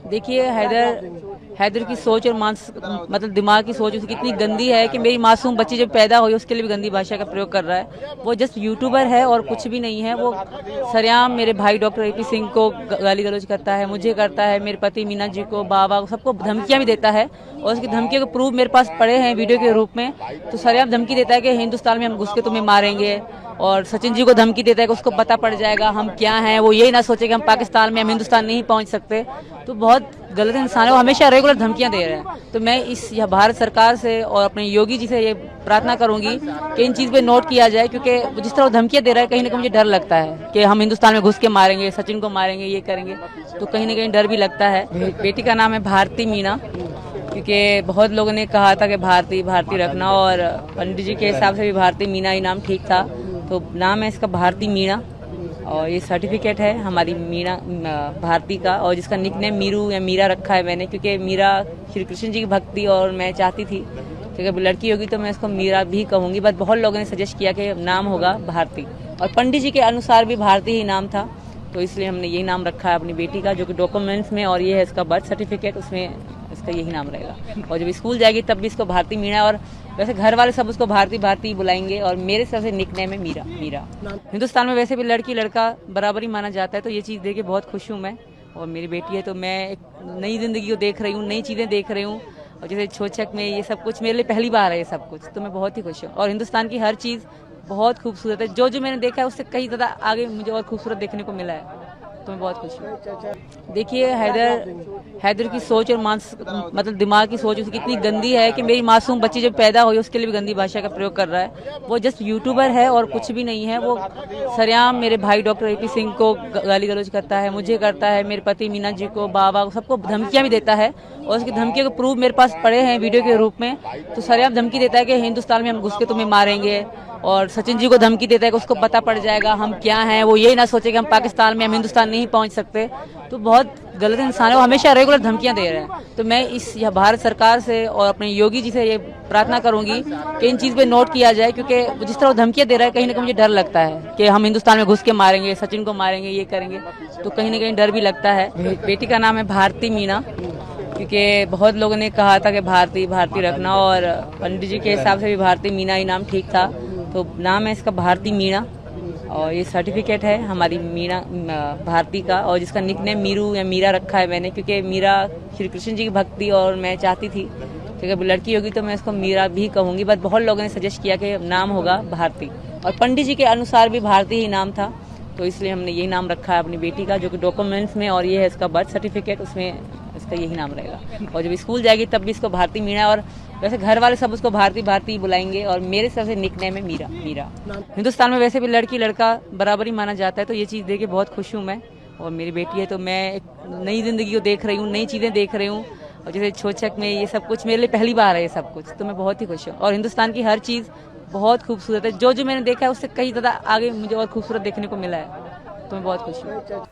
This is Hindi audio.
देखिए हैदर की सोच और मतलब दिमाग की सोच उसकी कितनी गंदी है कि मेरी मासूम बच्ची जब पैदा हुई उसके लिए भी गंदी भाषा का प्रयोग कर रहा है। वो जस्ट यूट्यूबर है और कुछ भी नहीं है। वो सरेआम मेरे भाई डॉक्टर एपी सिंह को गाली गलौज करता है, मुझे करता है, मेरे पति मीना जी को, बाबा को, सबको धमकियां भी देता है। और उसकी धमकियों के प्रूफ मेरे पास पड़े हैं वीडियो के रूप में। तो सरेआम धमकी देता है कि हिंदुस्तान में हम घुस के तुम्हें मारेंगे, और सचिन जी को धमकी देता है कि उसको पता पड़ जाएगा हम क्या हैं। वो यही ना सोचे कि हम पाकिस्तान में, हम हिंदुस्तान नहीं पहुंच सकते। तो बहुत गलत इंसान है वो, हमेशा रेगुलर धमकियां दे रहे हैं। तो मैं इस यह भारत सरकार से और अपने योगी जी से ये प्रार्थना करूंगी कि इन चीज पे नोट किया जाए, क्योंकि जिस तरह वो धमकियां दे रहा है कहीं ना कहीं मुझे डर लगता है कि हम हिंदुस्तान में घुस के मारेंगे, सचिन को मारेंगे, ये करेंगे। तो कहीं ना कहीं डर भी लगता है। बेटी का नाम है भारती मीना, क्योंकि बहुत लोगों ने कहा था कि भारती भारती रखना, और पंडित जी के हिसाब से भी भारती मीना ही नाम ठीक था। तो नाम है इसका भारती मीना, और ये सर्टिफिकेट है हमारी मीना भारती का, और जिसका निकनेम मीरू या मीरा रखा है मैंने, क्योंकि मीरा श्री कृष्ण जी की भक्ति और मैं चाहती थी कि अगर लड़की होगी तो मैं इसको मीरा भी कहूंगी। बट बहुत लोगों ने सजेस्ट किया कि नाम होगा भारती, और पंडित जी के अनुसार भी भारती ही नाम था। तो इसलिए हमने यही नाम रखा है अपनी बेटी का, जो कि डॉक्यूमेंट्स में, और ये है इसका बर्थ सर्टिफिकेट, उसमें इसका यही नाम रहेगा। और जब स्कूल जाएगी तब भी इसको भारती मीणा, और वैसे घर वाले सब उसको भारती भारती बुलाएंगे, और मेरे तरफ से निकनेम है मीरा मीरा। हिंदुस्तान में वैसे भी लड़की लड़का बराबर ही माना जाता है, तो ये चीज़ देख के बहुत खुश हूँ मैं। और मेरी बेटी है तो मैं एक नई जिंदगी को देख रही हूँ, नई चीज़ें देख रही हूँ। और जैसे छोचक में ये सब कुछ मेरे लिए पहली बार है, ये सब कुछ, तो मैं बहुत ही खुश हूँ। और हिंदुस्तान की हर चीज़ बहुत खूबसूरत है। जो जो मैंने देखा है उससे कहीं ज़्यादा आगे मुझे और खूबसूरत देखने को मिला है, तो मैं बहुत खुश हूँ। देखिए हैदर की सोच और मतलब दिमाग की सोच उसकी कितनी गंदी है कि मेरी मासूम बच्ची जब पैदा हुई उसके लिए भी गंदी भाषा का प्रयोग कर रहा है। वो जस्ट यूट्यूबर है और कुछ भी नहीं है। वो सरेआम मेरे भाई डॉक्टर एपी सिंह को गाली गलौज करता है, मुझे करता है, मेरे पति मीना जी को, बाबा को, सबको धमकियां भी देता है। और उसकी धमकियों के प्रूफ मेरे पास पड़े हैं वीडियो के रूप में। तो सरेआम धमकी देता है कि हिंदुस्तान में हम घुस के तुम्हें मारेंगे, और सचिन जी को धमकी देता है कि उसको पता पड़ जाएगा हम क्या हैं। वो यही ना सोचे कि हम पाकिस्तान में, हम हिंदुस्तान नहीं पहुंच सकते। तो बहुत गलत इंसान है वो, हमेशा रेगुलर धमकियां दे रहे हैं। तो मैं इस यह भारत सरकार से और अपने योगी जी से ये प्रार्थना करूंगी कि इन चीज पे नोट किया जाए, क्योंकि जिस तरह वो धमकियां दे रहा है कहीं ना कहीं मुझे डर लगता है कि हम हिंदुस्तान में घुस के मारेंगे, सचिन को मारेंगे, ये करेंगे। तो कहीं ना कहीं डर भी लगता है। बेटी का नाम है भारती मीना, क्योंकि बहुत लोगों ने कहा था कि भारती भारती रखना, और पंडित जी के हिसाब से भी भारती मीना ही नाम ठीक था। तो नाम है इसका भारती मीणा, और ये सर्टिफिकेट है हमारी मीना भारती का, और जिसका निकनेम मीरू या मीरा रखा है मैंने, क्योंकि मीरा श्री कृष्ण जी की भक्ति और मैं चाहती थी कि अगर लड़की होगी तो मैं इसको मीरा भी कहूंगी। बट बहुत लोगों ने सजेस्ट किया कि नाम होगा भारती, और पंडित जी के अनुसार भी भारती ही नाम था। तो इसलिए हमने यही नाम रखा है अपनी बेटी का, जो कि डॉक्यूमेंट्स में, और ये है इसका बर्थ सर्टिफिकेट, उसमें इसका यही नाम रहेगा। और जब स्कूल जाएगी तब भी इसको भारती मीणा, और वैसे घर वाले सब उसको भारती भारती बुलाएंगे, और मेरे तरफ से निकनेम है मीरा मीरा। हिंदुस्तान में वैसे भी लड़की लड़का बराबर ही माना जाता है, तो ये चीज़ देख के बहुत खुश हूँ मैं। और मेरी बेटी है तो मैं एक नई जिंदगी को देख रही हूँ, नई चीज़ें देख रही हूँ। और जैसे छोचक में ये सब कुछ मेरे लिए पहली बार है, ये सब कुछ, तो मैं बहुत ही खुश हूँ। और हिंदुस्तान की हर चीज़ बहुत खूबसूरत है। जो जो मैंने देखा है उससे कहीं ज़्यादा आगे मुझे और खूबसूरत देखने को मिला है, तो मैं बहुत खुश हूँ।